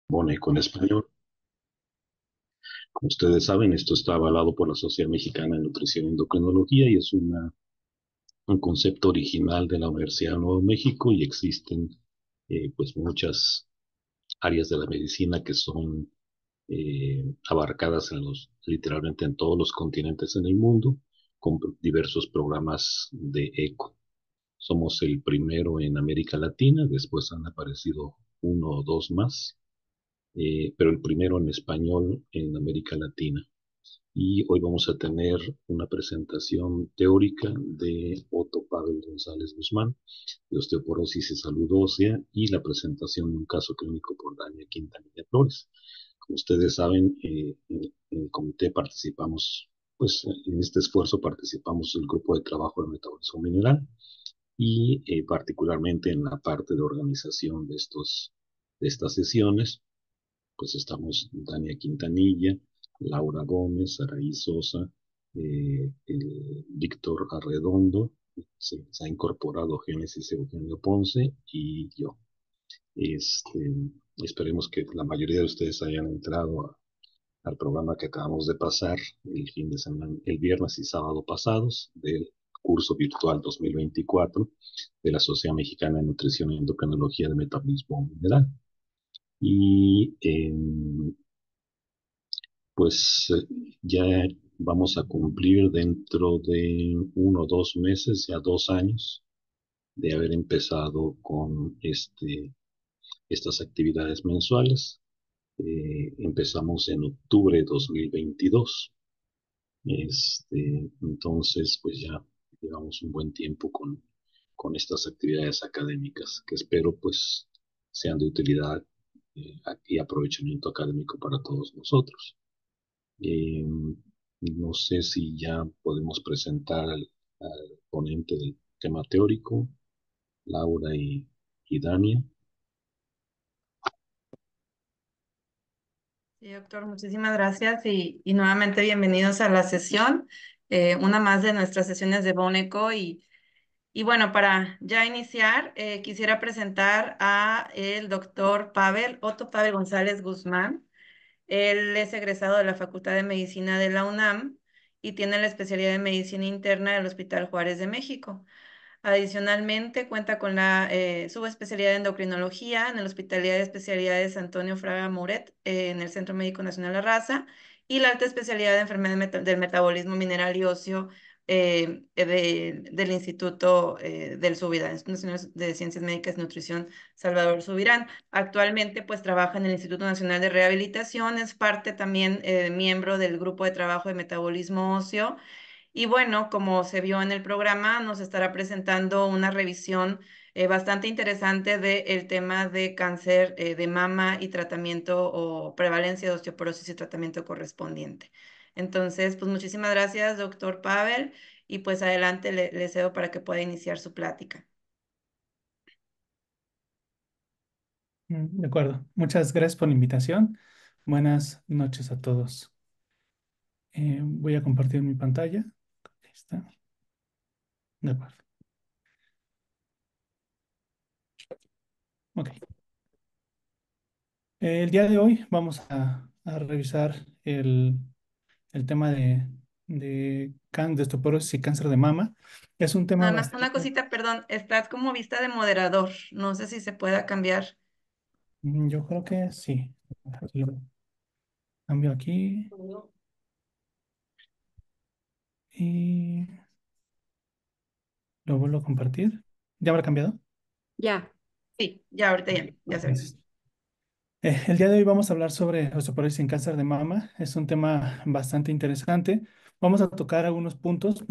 Boneco en español. Como ustedes saben, esto está avalado por la Sociedad Mexicana de Nutrición y Endocrinología y es un concepto original de la Universidad de Nuevo México y existen pues muchas áreas de la medicina que son abarcadas literalmente en todos los continentes en el mundo con diversos programas de eco. Somos el primero en América Latina, después han aparecido uno o dos más, pero el primero en español en América Latina. Y hoy vamos a tener una presentación teórica de Otto Pavel González Guzmán, de osteoporosis y salud ósea, y la presentación de un caso clínico por Dania Quintanilla Flores. Como ustedes saben, en el comité participamos, pues en este esfuerzo participamos el grupo de trabajo de metabolismo mineral y particularmente en la parte de organización de estas sesiones pues estamos Dania Quintanilla, Laura Gómez, Araí Sosa, Víctor Arredondo, se ha incorporado Génesis Eugenio Ponce y yo. Este, esperemos que la mayoría de ustedes hayan entrado al programa que acabamos de pasar el fin de semana, el viernes y sábado pasados del curso virtual 2024 de la Sociedad Mexicana de Nutrición y Endocrinología de Metabolismo Mineral. Y pues ya vamos a cumplir dentro de 1 o 2 meses, ya 2 años de haber empezado con estas actividades mensuales. Empezamos en octubre de 2022. Entonces, pues ya llevamos un buen tiempo con estas actividades académicas que espero pues sean de utilidad y aprovechamiento académico para todos nosotros. Eh, no sé si ya podemos presentar al ponente del tema teórico, Laura y Dania. Sí, doctor, muchísimas gracias y nuevamente bienvenidos a la sesión, una más de nuestras sesiones de Boneco y bueno, para ya iniciar, quisiera presentar a el doctor Otto Pavel González Guzmán. Él es egresado de la Facultad de Medicina de la UNAM y tiene la especialidad de Medicina Interna del Hospital Juárez de México. Adicionalmente, cuenta con la subespecialidad de endocrinología en el Hospital de Especialidades Antonio Fraga Muret, en el Centro Médico Nacional La Raza, y la alta especialidad de enfermedades del metabolismo mineral y óseo del Instituto del Subirán, Instituto Nacional de Ciencias Médicas y Nutrición Salvador Subirán. Actualmente, pues trabaja en el Instituto Nacional de Rehabilitación, es parte también miembro del Grupo de Trabajo de Metabolismo Óseo y bueno, como se vio en el programa, nos estará presentando una revisión bastante interesante del tema de cáncer de mama y tratamiento o prevalencia de osteoporosis y tratamiento correspondiente. Entonces, pues muchísimas gracias, doctor Pavel, y pues adelante le cedo para que pueda iniciar su plática. De acuerdo. Muchas gracias por la invitación. Buenas noches a todos. Voy a compartir mi pantalla. Ahí está. De acuerdo. Ok. El día de hoy vamos a revisar el tema de osteoporosis y cáncer de mama. Es un tema Nada más una bastante... cosita, perdón, estás como vista de moderador, no sé si se pueda cambiar. Yo creo que sí. Lo cambio aquí y lo vuelvo a compartir. ¿Ya habrá cambiado? Ya. Sí, ya ahorita ya se ve. Gracias. El día de hoy vamos a hablar sobre osteoporosis en cáncer de mama. Es un tema bastante interesante. Vamos a tocar algunos puntos,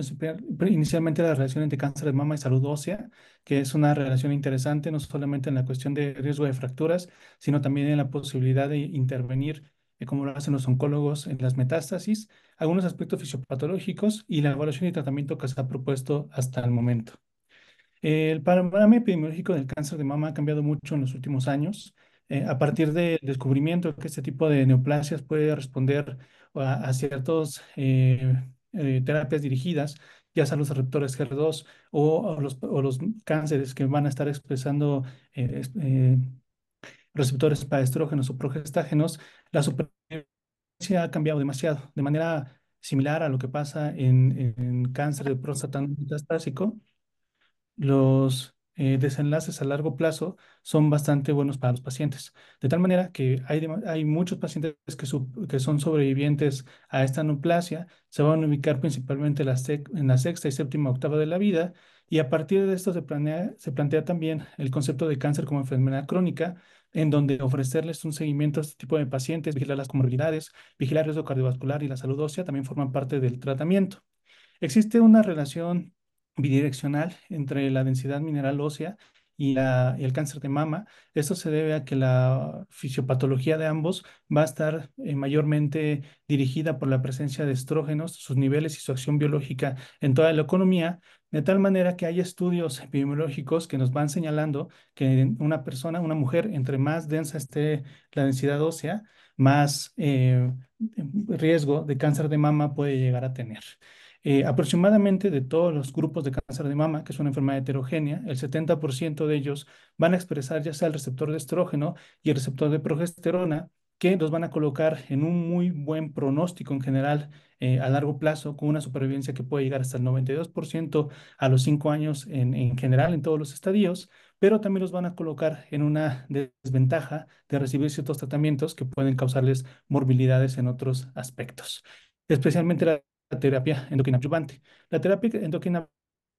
inicialmente la relación entre cáncer de mama y salud ósea, que es una relación interesante, no solamente en la cuestión de riesgo de fracturas, sino también en la posibilidad de intervenir, como lo hacen los oncólogos, en las metástasis, algunos aspectos fisiopatológicos y la evaluación y tratamiento que se ha propuesto hasta el momento. El panorama epidemiológico del cáncer de mama ha cambiado mucho en los últimos años. A partir del descubrimiento de que este tipo de neoplasias puede responder a ciertas terapias dirigidas, ya sea los receptores HER2 o los cánceres que van a estar expresando eh, es- eh, receptores para estrógenos o progestágenos, la supervivencia ha cambiado demasiado, de manera similar a lo que pasa en cáncer de próstata no metastásico. Los desenlaces a largo plazo son bastante buenos para los pacientes. De tal manera que hay muchos pacientes que son sobrevivientes a esta neoplasia, se van a ubicar principalmente en la sexta y séptima octava de la vida, y a partir de esto se plantea también el concepto de cáncer como enfermedad crónica, en donde ofrecerles un seguimiento a este tipo de pacientes, vigilar las comorbilidades, vigilar el riesgo cardiovascular y la salud ósea también forman parte del tratamiento. Existe una relación bidireccional entre la densidad mineral ósea y el cáncer de mama. Esto se debe a que la fisiopatología de ambos va a estar mayormente dirigida por la presencia de estrógenos, sus niveles y su acción biológica en toda la economía, de tal manera que hay estudios epidemiológicos que nos van señalando que una persona, una mujer, entre más densa esté la densidad ósea, más riesgo de cáncer de mama puede llegar a tener. Aproximadamente de todos los grupos de cáncer de mama, que es una enfermedad heterogénea, el 70% de ellos van a expresar ya sea el receptor de estrógeno y el receptor de progesterona, que los van a colocar en un muy buen pronóstico en general a largo plazo, con una supervivencia que puede llegar hasta el 92% a los 5 años en general en todos los estadios, pero también los van a colocar en una desventaja de recibir ciertos tratamientos que pueden causarles morbilidades en otros aspectos, especialmente la terapia endocrina adyuvante. La terapia endocrina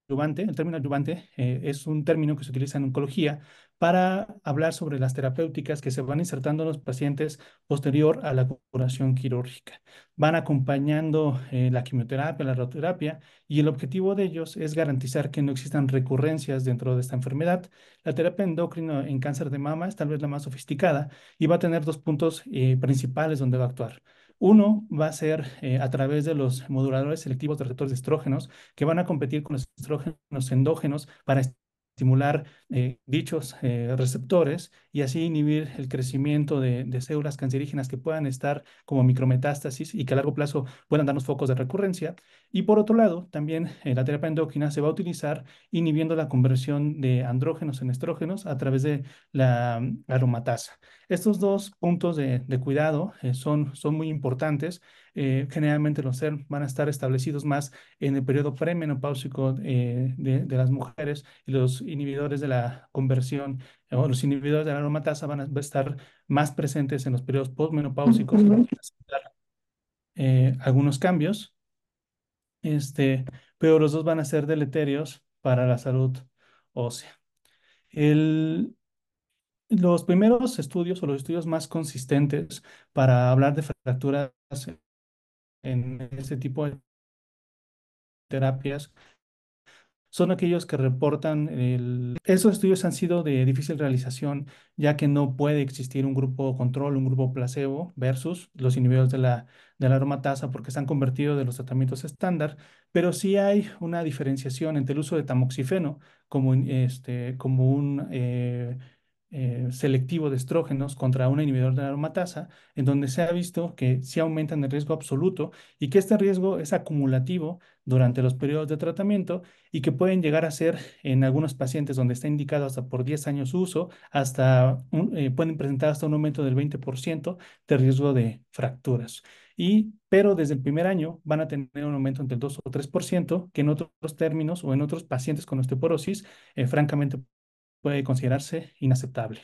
adyuvante, el término adyuvante es un término que se utiliza en oncología para hablar sobre las terapéuticas que se van insertando en los pacientes posterior a la curación quirúrgica. Van acompañando la quimioterapia, la radioterapia, y el objetivo de ellos es garantizar que no existan recurrencias dentro de esta enfermedad. La terapia endocrina en cáncer de mama es tal vez la más sofisticada y va a tener dos puntos principales donde va a actuar. Uno va a ser a través de los moduladores selectivos de receptores de estrógenos, que van a competir con los estrógenos endógenos para estimular dichos receptores y así inhibir el crecimiento de células cancerígenas que puedan estar como micrometástasis y que a largo plazo puedan darnos focos de recurrencia. Y por otro lado, también la terapia endocrina se va a utilizar inhibiendo la conversión de andrógenos en estrógenos a través de la aromatasa. Estos dos puntos de cuidado son muy importantes. Generalmente los SERM van a estar establecidos más en el periodo premenopáusico de las mujeres, y los inhibidores de la conversión o los inhibidores de la aromatasa van a estar más presentes en los periodos postmenopáusicos y van a presentar, algunos cambios, este, pero los dos van a ser deleterios para la salud ósea. El, los primeros estudios o los estudios más consistentes para hablar de fracturas en este tipo de terapias son aquellos que reportan Esos estudios han sido de difícil realización, ya que no puede existir un grupo control, un grupo placebo versus los inhibidores de la aromatasa, porque se han convertido de los tratamientos estándar, pero sí hay una diferenciación entre el uso de tamoxifeno como un selectivo de estrógenos contra un inhibidor de la aromatasa, en donde se ha visto que sí aumentan el riesgo absoluto y que este riesgo es acumulativo durante los periodos de tratamiento, y que pueden llegar a ser en algunos pacientes donde está indicado hasta por 10 años su uso, pueden presentar hasta un aumento del 20% de riesgo de fracturas. Pero desde el primer año van a tener un aumento entre el 2 o 3%, que en otros términos o en otros pacientes con osteoporosis, francamente puede considerarse inaceptable.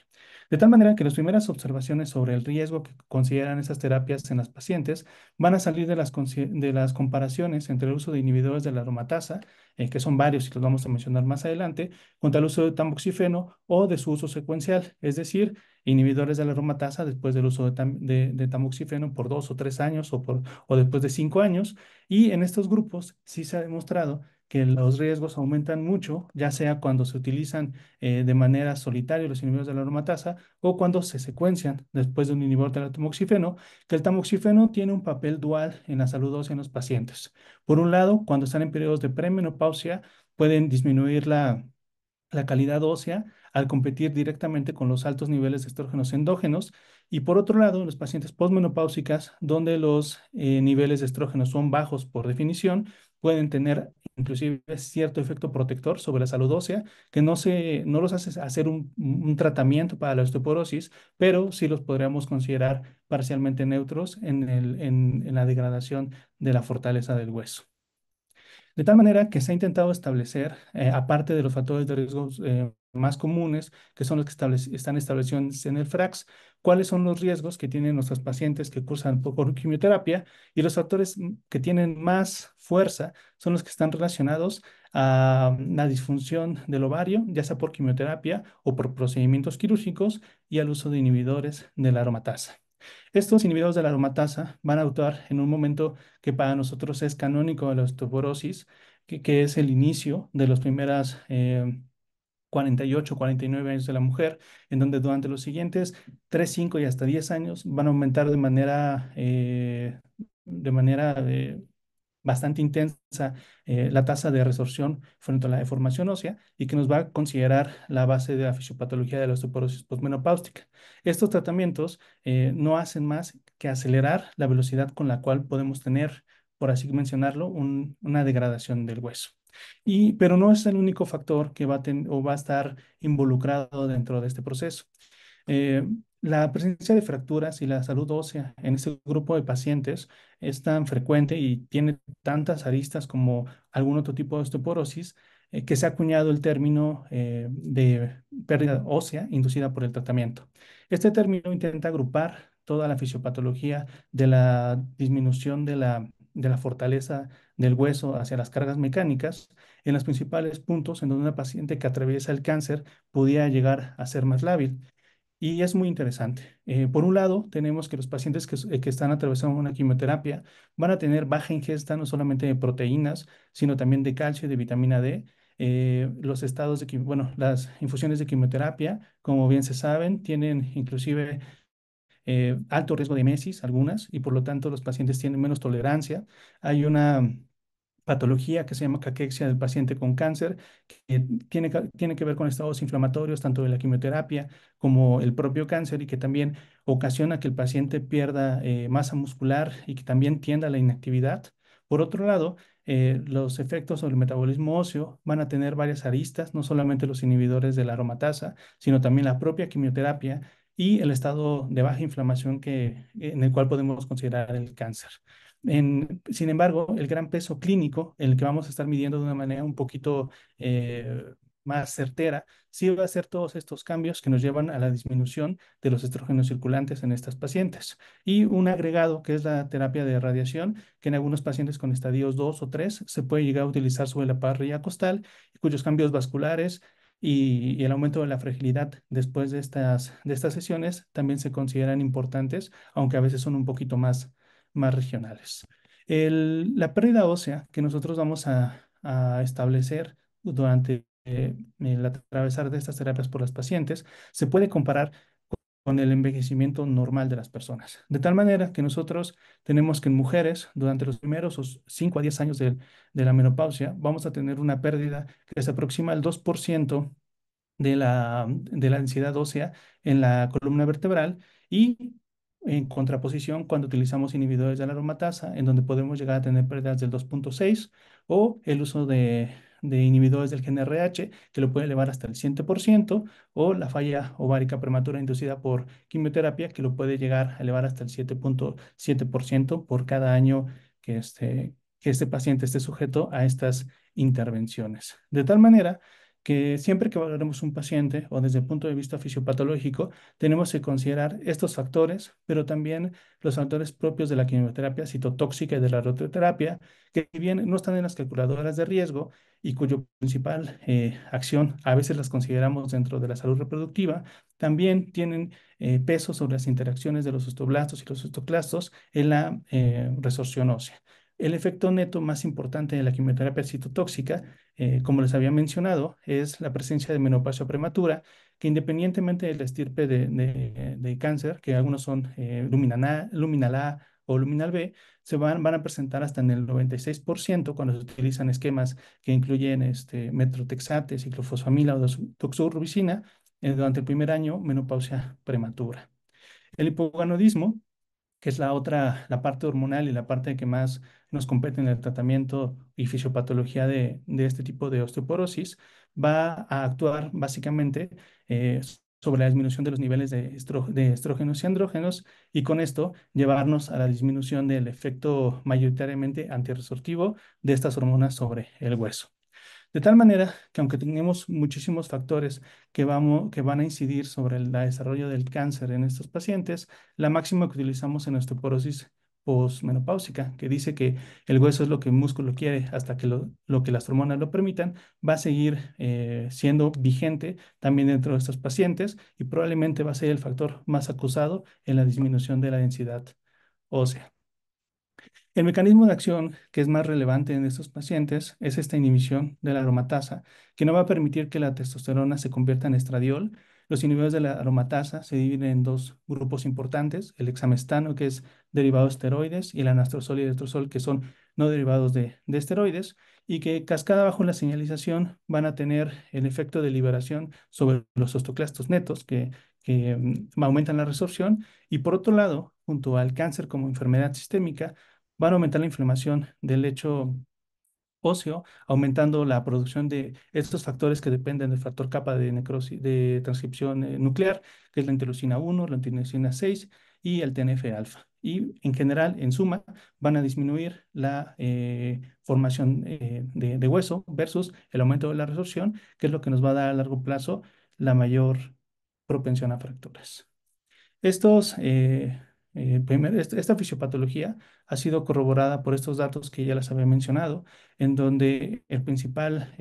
De tal manera que las primeras observaciones sobre el riesgo que consideran esas terapias en las pacientes van a salir de las comparaciones entre el uso de inhibidores de la aromatasa, que son varios y los vamos a mencionar más adelante, contra el uso de tamoxifeno o de su uso secuencial, es decir, inhibidores de la aromatasa después del uso de tamoxifeno por 2 o 3 años o después de 5 años. Y en estos grupos sí se ha demostrado que los riesgos aumentan mucho, ya sea cuando se utilizan de manera solitaria los inhibidores de la aromatasa o cuando se secuencian después de un inhibidor del tamoxifeno, que el tamoxifeno tiene un papel dual en la salud ósea en los pacientes. Por un lado, cuando están en periodos de premenopausia, pueden disminuir la calidad ósea al competir directamente con los altos niveles de estrógenos endógenos. Y por otro lado, en los pacientes postmenopáusicas, donde los niveles de estrógenos son bajos por definición, pueden tener inclusive cierto efecto protector sobre la salud ósea, que no los hace hacer un tratamiento para la osteoporosis, pero sí los podríamos considerar parcialmente neutros en la degradación de la fortaleza del hueso. De tal manera que se ha intentado establecer, aparte de los factores de riesgo más comunes, que son los que están establecidos en el FRAX, cuáles son los riesgos que tienen nuestros pacientes que cursan por quimioterapia, y los factores que tienen más fuerza son los que están relacionados a la disfunción del ovario, ya sea por quimioterapia o por procedimientos quirúrgicos, y al uso de inhibidores de la aromatasa. Estos inhibidores de la aromatasa van a actuar en un momento que para nosotros es canónico de la osteoporosis, que es el inicio de los primeras 48, 49 años de la mujer, en donde durante los siguientes 3, 5 y hasta 10 años van a aumentar de manera bastante intensa la tasa de resorción frente a la deformación ósea, y que nos va a considerar la base de la fisiopatología de la osteoporosis posmenopáustica. Estos tratamientos no hacen más que acelerar la velocidad con la cual podemos tener, por así mencionarlo, una degradación del hueso. Pero no es el único factor que va a estar involucrado dentro de este proceso. Eh, la presencia de fracturas y la salud ósea en este grupo de pacientes es tan frecuente y tiene tantas aristas como algún otro tipo de osteoporosis, que se ha acuñado el término de pérdida ósea inducida por el tratamiento. Este término intenta agrupar toda la fisiopatología de la disminución de la fortaleza del hueso hacia las cargas mecánicas en los principales puntos en donde una paciente que atraviesa el cáncer podía llegar a ser más lábil. Y es muy interesante. Por un lado, tenemos que los pacientes que están atravesando una quimioterapia van a tener baja ingesta no solamente de proteínas, sino también de calcio y de vitamina D. Los estados bueno, las infusiones de quimioterapia, como bien se saben, tienen inclusive alto riesgo de mesis, algunas, y por lo tanto los pacientes tienen menos tolerancia. Hay una patología que se llama caquexia del paciente con cáncer, que tiene que ver con estados inflamatorios, tanto de la quimioterapia como el propio cáncer, y que también ocasiona que el paciente pierda masa muscular y que también tienda a la inactividad. Por otro lado, los efectos sobre el metabolismo óseo van a tener varias aristas, no solamente los inhibidores de la aromatasa, sino también la propia quimioterapia y el estado de baja inflamación en el cual podemos considerar el cáncer. Sin embargo, el gran peso clínico, en el que vamos a estar midiendo de una manera un poquito eh, más certera, sí va a ser todos estos cambios que nos llevan a la disminución de los estrógenos circulantes en estas pacientes. Y un agregado que es la terapia de radiación, que en algunos pacientes con estadios 2 o 3 se puede llegar a utilizar sobre la parrilla costal, cuyos cambios vasculares y el aumento de la fragilidad después de estas sesiones también se consideran importantes, aunque a veces son un poquito más regionales. La pérdida ósea que nosotros vamos a establecer durante el atravesar de estas terapias por las pacientes se puede comparar con el envejecimiento normal de las personas. De tal manera que nosotros tenemos que en mujeres, durante los primeros 5 a 10 años de la menopausia, vamos a tener una pérdida que se aproxima al 2% de la densidad ósea en la columna vertebral, y en contraposición cuando utilizamos inhibidores de la aromatasa, en donde podemos llegar a tener pérdidas del 2,6, o el uso de inhibidores del gen RH, que lo puede elevar hasta el 100%, o la falla ovárica prematura inducida por quimioterapia, que lo puede llegar a elevar hasta el 7,7% por cada año que este paciente esté sujeto a estas intervenciones. De tal manera que siempre que valoremos un paciente o desde el punto de vista fisiopatológico, tenemos que considerar estos factores, pero también los factores propios de la quimioterapia citotóxica y de la radioterapia, que si bien no están en las calculadoras de riesgo y cuyo principal acción a veces las consideramos dentro de la salud reproductiva, también tienen peso sobre las interacciones de los osteoblastos y los osteoclastos en la resorción ósea. El efecto neto más importante de la quimioterapia citotóxica, como les había mencionado, es la presencia de menopausia prematura, que independientemente de la estirpe de cáncer, que algunos son luminal A o luminal B, van a presentar hasta en el 96% cuando se utilizan esquemas que incluyen metrotexate, ciclofosfamida o doxorubicina, durante el primer año, menopausia prematura. El hipogonadismo que es la parte hormonal y la parte que más nos compete en el tratamiento y fisiopatología de este tipo de osteoporosis, va a actuar básicamente eh, sobre la disminución de los niveles de estrógenos y andrógenos y con esto llevarnos a la disminución del efecto mayoritariamente antirresortivo de estas hormonas sobre el hueso. De tal manera que aunque tenemos muchísimos factores que van a incidir sobre el desarrollo del cáncer en estos pacientes, la máxima que utilizamos en osteoporosis posmenopáusica, que dice que el hueso es lo que el músculo quiere hasta que lo que las hormonas lo permitan, va a seguir siendo vigente también dentro de estos pacientes y probablemente va a ser el factor más acusado en la disminución de la densidad ósea. El mecanismo de acción que es más relevante en estos pacientes es esta inhibición de la aromatasa, que no va a permitir que la testosterona se convierta en estradiol. Los inhibidores de la aromatasa se dividen en dos grupos importantes, el hexamestano, que es derivado de esteroides, y el anastrozol y el letrozol, que son no derivados de esteroides, y que cascada bajo la señalización van a tener el efecto de liberación sobre los osteoclastos netos, que aumentan la resorción, y por otro lado, junto al cáncer como enfermedad sistémica, van a aumentar la inflamación del lecho óseo, aumentando la producción de estos factores que dependen del factor kappa de necrosis, de transcripción nuclear, que es la interleucina 1, la interleucina 6 y el TNF-alfa. Y en general, en suma, van a disminuir la formación de hueso versus el aumento de la resorción, que es lo que nos va a dar a largo plazo la mayor propensión a fracturas. Esta fisiopatología ha sido corroborada por estos datos que ya les había mencionado, en donde el principal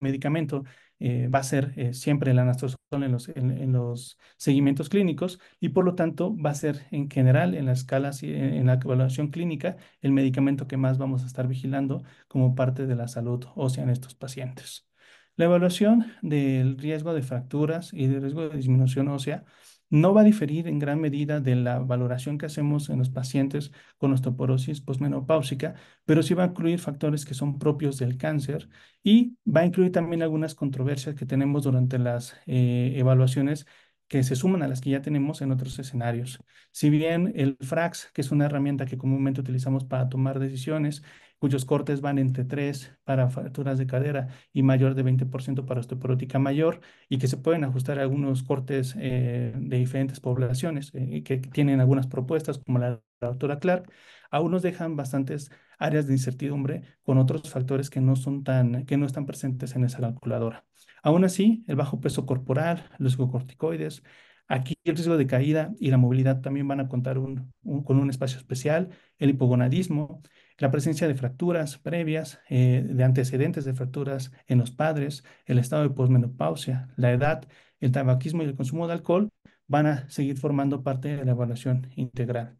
medicamento va a ser siempre el anastrozol en los seguimientos clínicos y por lo tanto va a ser en general en las escalas y en la evaluación clínica el medicamento que más vamos a estar vigilando como parte de la salud ósea en estos pacientes. La evaluación del riesgo de fracturas y del riesgo de disminución ósea no va a diferir en gran medida de la valoración que hacemos en los pacientes con osteoporosis posmenopáusica, pero sí va a incluir factores que son propios del cáncer y va a incluir también algunas controversias que tenemos durante las evaluaciones que se suman a las que ya tenemos en otros escenarios. Si bien el FRAX, que es una herramienta que comúnmente utilizamos para tomar decisiones, cuyos cortes van entre 3 para fracturas de cadera y mayor de 20% para osteoporótica mayor, y que se pueden ajustar a algunos cortes de diferentes poblaciones, que tienen algunas propuestas, como la doctora Clark, aún nos dejan bastantes áreas de incertidumbre con otros factores que no están presentes en esa calculadora. Aún así, el bajo peso corporal, los glucocorticoides, aquí el riesgo de caída y la movilidad también van a contar con un espacio especial, el hipogonadismo, la presencia de fracturas previas, de antecedentes de fracturas en los padres, el estado de posmenopausia, la edad, el tabaquismo y el consumo de alcohol van a seguir formando parte de la evaluación integral.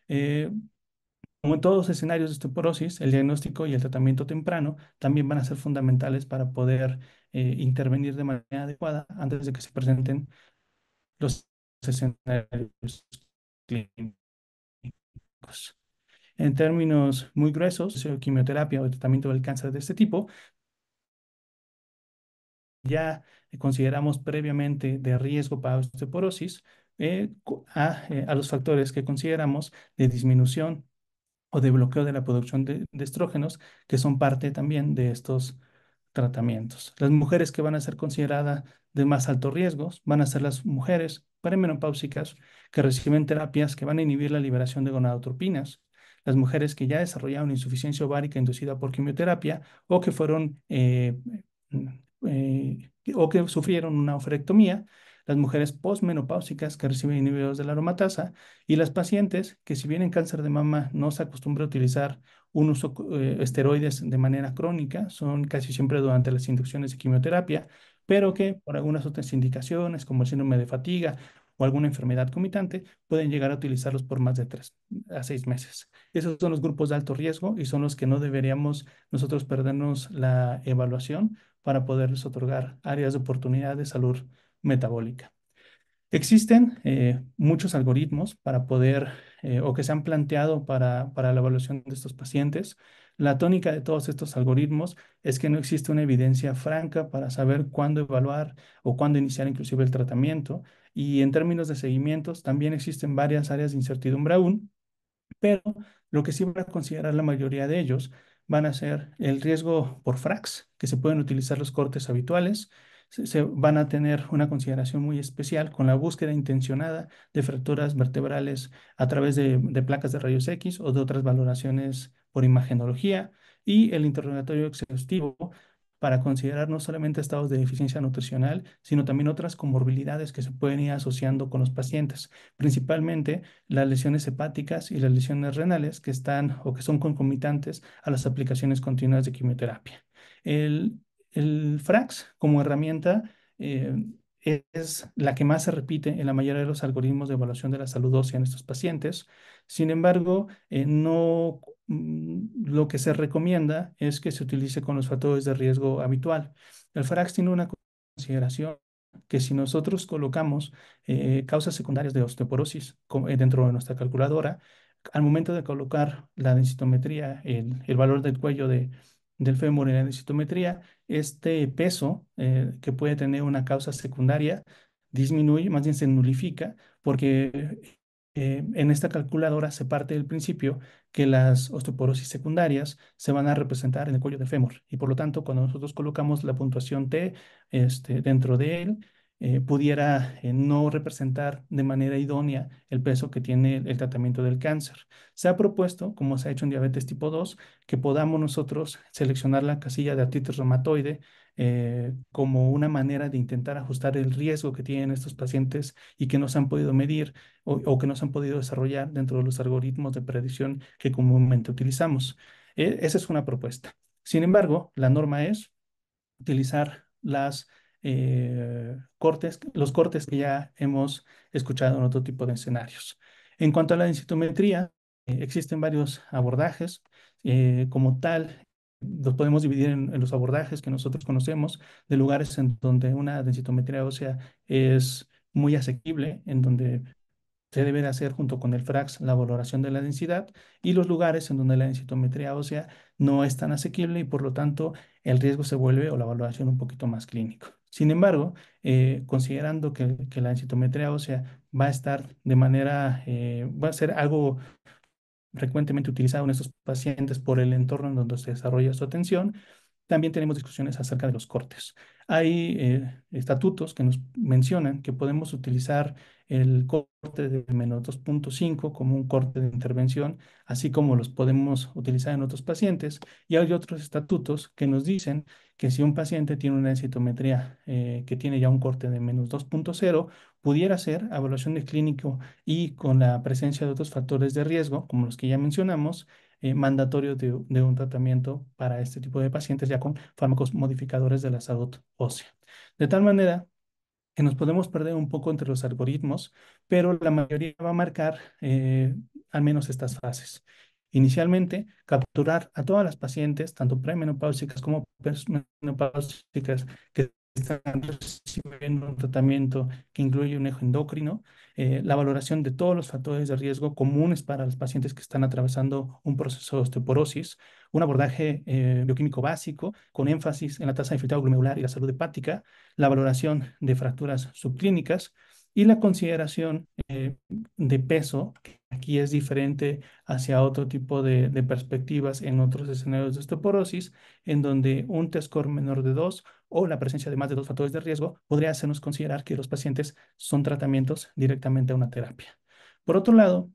Eh, Como en todos los escenarios de osteoporosis, el diagnóstico y el tratamiento temprano también van a ser fundamentales para poder intervenir de manera adecuada antes de que se presenten los escenarios clínicos. En términos muy gruesos, quimioterapia o tratamiento del cáncer de este tipo, ya consideramos previamente de riesgo para osteoporosis a los factores que consideramos de disminución o de bloqueo de la producción de estrógenos, que son parte también de estos tratamientos. Las mujeres que van a ser consideradas de más alto riesgo van a ser las mujeres perimenopáusicas que reciben terapias que van a inhibir la liberación de gonadotropinas, las mujeres que ya desarrollaron insuficiencia ovárica inducida por quimioterapia o que fueron o que sufrieron una oferectomía, las mujeres posmenopáusicas que reciben inhibidores de la aromatasa y las pacientes que si bien en cáncer de mama no se acostumbra a utilizar un uso esteroides de manera crónica, son casi siempre durante las inducciones de quimioterapia, pero que por algunas otras indicaciones como el síndrome de fatiga o alguna enfermedad comitante pueden llegar a utilizarlos por más de 3 a 6 meses. Esos son los grupos de alto riesgo y son los que no deberíamos nosotros perdernos la evaluación para poderles otorgar áreas de oportunidad de salud metabólica. Existen muchos algoritmos para poder, o que se han planteado para la evaluación de estos pacientes. La tónica de todos estos algoritmos es que no existe una evidencia franca para saber cuándo evaluar o cuándo iniciar inclusive el tratamiento Y en términos de seguimientos, también existen varias áreas de incertidumbre aún, pero lo que sí van a considerar la mayoría de ellos van a ser el riesgo por FRAX, que se pueden utilizar los cortes habituales. Se van a tener una consideración muy especial con la búsqueda intencionada de fracturas vertebrales a través de placas de rayos X o de otras valoraciones por imagenología, y el interrogatorio exhaustivo para considerar no solamente estados de deficiencia nutricional, sino también otras comorbilidades que se pueden ir asociando con los pacientes, principalmente las lesiones hepáticas y las lesiones renales que están o que son concomitantes a las aplicaciones continuas de quimioterapia. El, el FRAX como herramienta eh, es la que más se repite en la mayoría de los algoritmos de evaluación de la salud ósea en estos pacientes. Sin embargo, no, lo que se recomienda es que se utilice con los factores de riesgo habitual. El FRAX tiene una consideración que si nosotros colocamos causas secundarias de osteoporosis dentro de nuestra calculadora, al momento de colocar la densitometría, el valor del cuello del fémur en la densitometría, este peso que puede tener una causa secundaria disminuye, más bien se nulifica, porque en esta calculadora se parte del principio que las osteoporosis secundarias se van a representar en el cuello del fémur, y por lo tanto, cuando nosotros colocamos la puntuación T dentro de él, pudiera no representar de manera idónea el peso que tiene el tratamiento del cáncer. Se ha propuesto, como se ha hecho en diabetes tipo 2, que podamos nosotros seleccionar la casilla de artritis reumatoide como una manera de intentar ajustar el riesgo que tienen estos pacientes y que no se han podido medir o que no se han podido desarrollar dentro de los algoritmos de predicción que comúnmente utilizamos. Esa es una propuesta. Sin embargo, la norma es utilizar los cortes que ya hemos escuchado en otro tipo de escenarios. En cuanto a la densitometría, existen varios abordajes. Como tal, los podemos dividir en los abordajes que nosotros conocemos, de lugares en donde una densitometría ósea es muy asequible, en donde se debe de hacer junto con el FRAX la valoración de la densidad, y los lugares en donde la densitometría ósea no es tan asequible y por lo tanto el riesgo se vuelve o la valoración un poquito más clínico. Sin embargo, considerando que la densitometría ósea va a estar va a ser algo frecuentemente utilizado en estos pacientes por el entorno en donde se desarrolla su atención, también tenemos discusiones acerca de los cortes. Hay estatutos que nos mencionan que podemos utilizar el corte de -2.5 como un corte de intervención, así como los podemos utilizar en otros pacientes. Y hay otros estatutos que nos dicen que si un paciente tiene una densitometría que tiene ya un corte de -2.0, pudiera ser evaluación de clínico y con la presencia de otros factores de riesgo, como los que ya mencionamos, mandatorio de un tratamiento para este tipo de pacientes ya con fármacos modificadores de la salud ósea. De tal manera que nos podemos perder un poco entre los algoritmos, pero la mayoría va a marcar al menos estas fases. Inicialmente, capturar a todas las pacientes, tanto premenopáusicas como menopáusicas, que están recibiendo un tratamiento que incluye un eje endocrino, la valoración de todos los factores de riesgo comunes para los pacientes que están atravesando un proceso de osteoporosis, un abordaje bioquímico básico con énfasis en la tasa de filtrado glomerular y la salud hepática, la valoración de fracturas subclínicas y la consideración de peso, que aquí es diferente hacia otro tipo de perspectivas en otros escenarios de osteoporosis, en donde un T-score menor de 2 o la presencia de más de 2 factores de riesgo podría hacernos considerar que los pacientes son tratamientos directamente a una terapia. Por otro lado,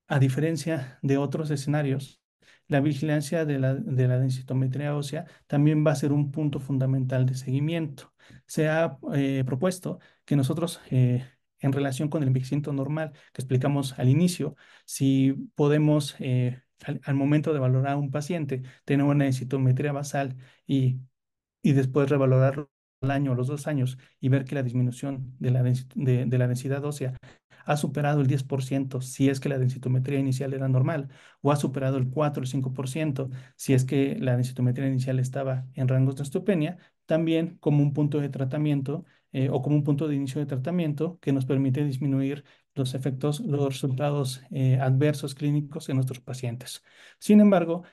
a diferencia de otros escenarios, la vigilancia de la densitometría ósea también va a ser un punto fundamental de seguimiento. Se ha propuesto que nosotros, en relación con el envejecimiento normal que explicamos al inicio, si podemos, al momento de valorar a un paciente, tener una densitometría basal y después revalorarlo al año o los 2 años y ver que la disminución de la densidad ósea ha superado el 10% si es que la densitometría inicial era normal, o ha superado el 4 o el 5% si es que la densitometría inicial estaba en rangos de osteopenia, también como un punto de tratamiento o como un punto de inicio de tratamiento que nos permite disminuir los efectos, los resultados adversos clínicos en nuestros pacientes. Sin embargo,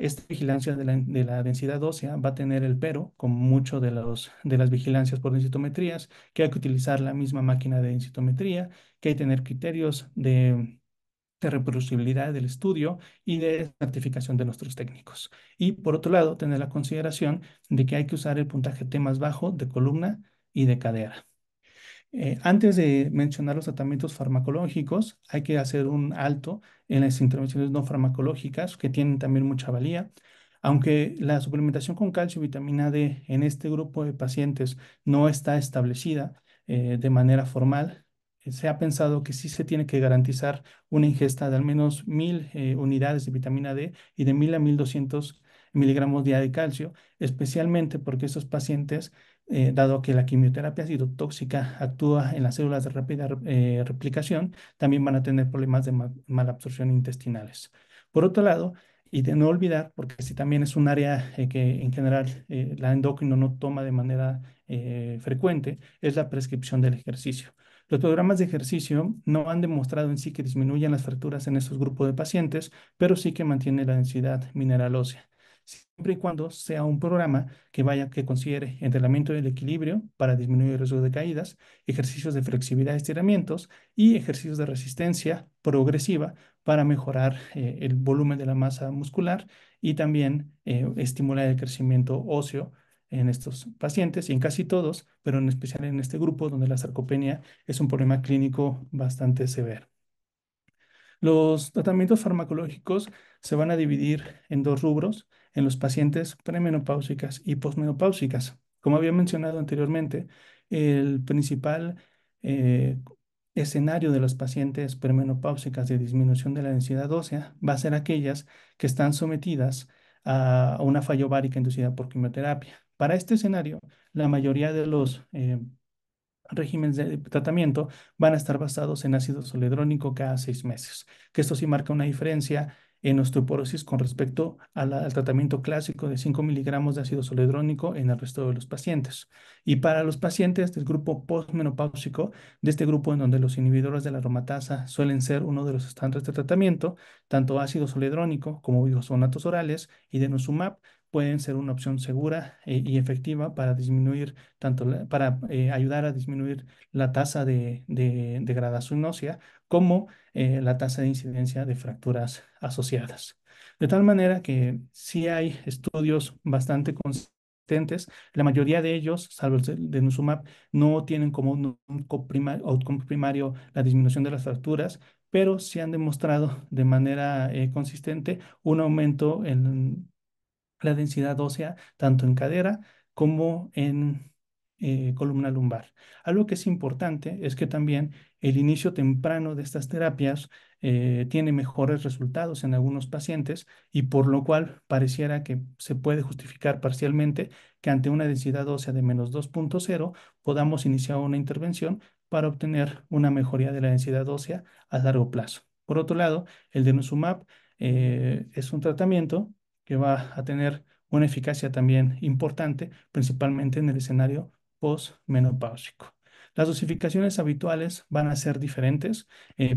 esta vigilancia de la densidad ósea va a tener el pero, como mucho de las vigilancias por densitometrías, que hay que utilizar la misma máquina de densitometría, que hay que tener criterios de reproducibilidad del estudio y de certificación de nuestros técnicos. Y por otro lado, tener la consideración de que hay que usar el puntaje T más bajo de columna y de cadera. Antes de mencionar los tratamientos farmacológicos, hay que hacer un alto en las intervenciones no farmacológicas, que tienen también mucha valía. Aunque la suplementación con calcio y vitamina D en este grupo de pacientes no está establecida de manera formal, se ha pensado que sí se tiene que garantizar una ingesta de al menos 1.000 unidades de vitamina D y de 1.000 a 1.200 miligramos diarios de calcio, especialmente porque estos pacientes dado que la quimioterapia citotóxica actúa en las células de rápida replicación, también van a tener problemas de malabsorción intestinales. Por otro lado, y de no olvidar, porque si también es un área que en general la endocrino no toma de manera frecuente, es la prescripción del ejercicio. Los programas de ejercicio no han demostrado en sí que disminuyan las fracturas en estos grupos de pacientes, pero sí que mantiene la densidad mineral ósea, siempre y cuando sea un programa que considere entrenamiento del equilibrio para disminuir el riesgo de caídas, ejercicios de flexibilidad y estiramientos y ejercicios de resistencia progresiva para mejorar el volumen de la masa muscular y también estimular el crecimiento óseo en estos pacientes y en casi todos, pero en especial en este grupo donde la sarcopenia es un problema clínico bastante severo. Los tratamientos farmacológicos se van a dividir en dos rubros, en los pacientes premenopáusicas y posmenopáusicas. Como había mencionado anteriormente, el principal eh, escenario de los pacientes premenopáusicas de disminución de la densidad ósea va a ser aquellas que están sometidas a una falla ovárica inducida por quimioterapia. Para este escenario, la mayoría de los regímenes de tratamiento van a estar basados en ácido soledrónico cada 6 meses, que esto sí marca una diferencia en osteoporosis con respecto al tratamiento clásico de 5 miligramos de ácido soledrónico en el resto de los pacientes. Y para los pacientes del grupo postmenopáusico, de este grupo en donde los inhibidores de la aromatasa suelen ser uno de los estándares de tratamiento, tanto ácido soledrónico como bifosonatos orales y denosumab pueden ser una opción segura y efectiva para disminuir para ayudar a disminuir la tasa de degradación ósea como la tasa de incidencia de fracturas asociadas. De tal manera que sí hay estudios bastante consistentes, la mayoría de ellos, salvo el de Nusumab, no tienen como un outcome primario la disminución de las fracturas, pero sí han demostrado de manera consistente un aumento en la densidad ósea tanto en cadera como en columna lumbar. Algo que es importante es que también el inicio temprano de estas terapias tiene mejores resultados en algunos pacientes y por lo cual pareciera que se puede justificar parcialmente que ante una densidad ósea de -2.0 podamos iniciar una intervención para obtener una mejoría de la densidad ósea a largo plazo. Por otro lado, el denosumab es un tratamiento que va a tener una eficacia también importante, principalmente en el escenario postmenopáusico. Las dosificaciones habituales van a ser diferentes,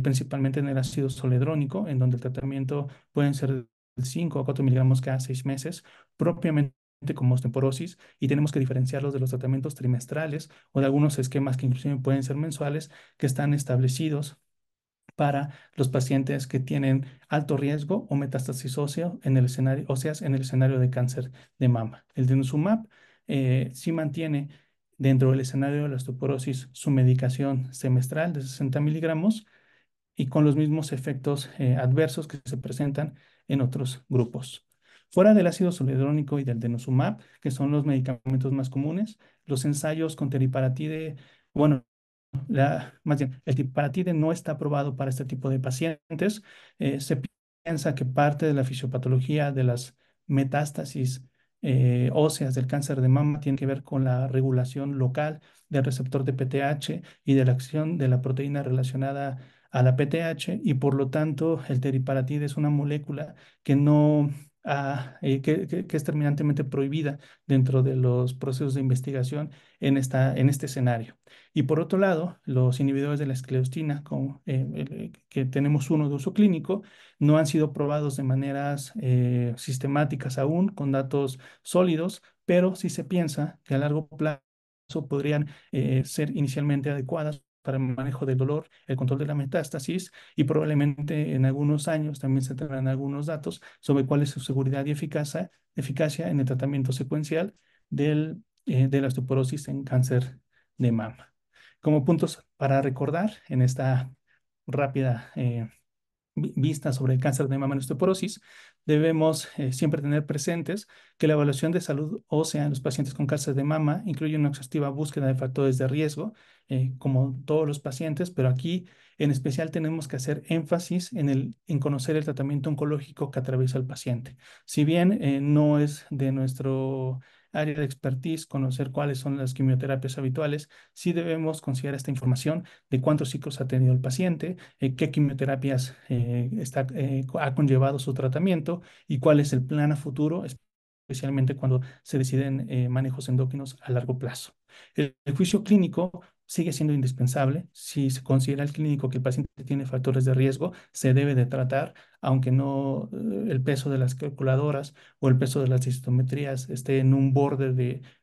principalmente en el ácido soledrónico, en donde el tratamiento pueden ser de 5 a 4 miligramos cada 6 meses, propiamente como osteoporosis, y tenemos que diferenciarlos de los tratamientos trimestrales o de algunos esquemas que inclusive pueden ser mensuales, que están establecidos para los pacientes que tienen alto riesgo o metástasis óseas en el escenario de cáncer de mama. El denosumab sí mantiene dentro del escenario de la osteoporosis su medicación semestral de 60 miligramos y con los mismos efectos adversos que se presentan en otros grupos. Fuera del ácido zoledrónico y del denosumab, que son los medicamentos más comunes, los ensayos con teriparatide, bueno, más bien, el tiparatide no está aprobado para este tipo de pacientes. Se piensa que parte de la fisiopatología de las metástasis óseas del cáncer de mama tiene que ver con la regulación local del receptor de PTH y de la acción de la proteína relacionada a la PTH y por lo tanto el teriparatide es una molécula que no que es terminantemente prohibida dentro de los procesos de investigación en este escenario. Y por otro lado, los inhibidores de la esclerotina, que tenemos uno de uso clínico, no han sido probados de maneras sistemáticas aún, con datos sólidos, pero sí se piensa que a largo plazo podrían ser inicialmente adecuadas para el manejo del dolor, el control de la metástasis y probablemente en algunos años también se tendrán algunos datos sobre cuál es su seguridad y eficacia en el tratamiento secuencial de la osteoporosis en cáncer de mama. Como puntos para recordar en esta rápida vista sobre el cáncer de mama en osteoporosis, debemos siempre tener presentes que la evaluación de salud ósea en los pacientes con cáncer de mama incluye una exhaustiva búsqueda de factores de riesgo, como todos los pacientes, pero aquí en especial tenemos que hacer énfasis en conocer el tratamiento oncológico que atraviesa el paciente. Si bien no es de nuestro área de expertise conocer cuáles son las quimioterapias habituales, sí debemos considerar esta información de cuántos ciclos ha tenido el paciente, qué quimioterapias ha conllevado su tratamiento y cuál es el plan a futuro, especialmente cuando se deciden manejos endocrinos a largo plazo. El juicio clínico sigue siendo indispensable. Si se considera el clínico que el paciente tiene factores de riesgo, se debe de tratar, aunque no el peso de las calculadoras o el peso de las densitometrías esté en un borde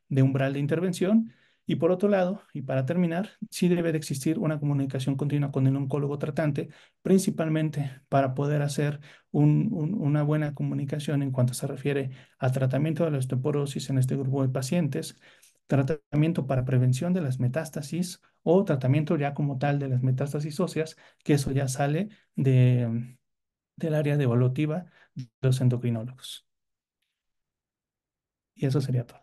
de umbral de intervención. Y por otro lado, y para terminar, sí debe de existir una comunicación continua con el oncólogo tratante, principalmente para poder hacer una buena comunicación en cuanto se refiere a tratamiento de la osteoporosis en este grupo de pacientes, tratamiento para prevención de las metástasis o tratamiento ya como tal de las metástasis óseas, que eso ya sale del área de evaluativa de los endocrinólogos. Y eso sería todo.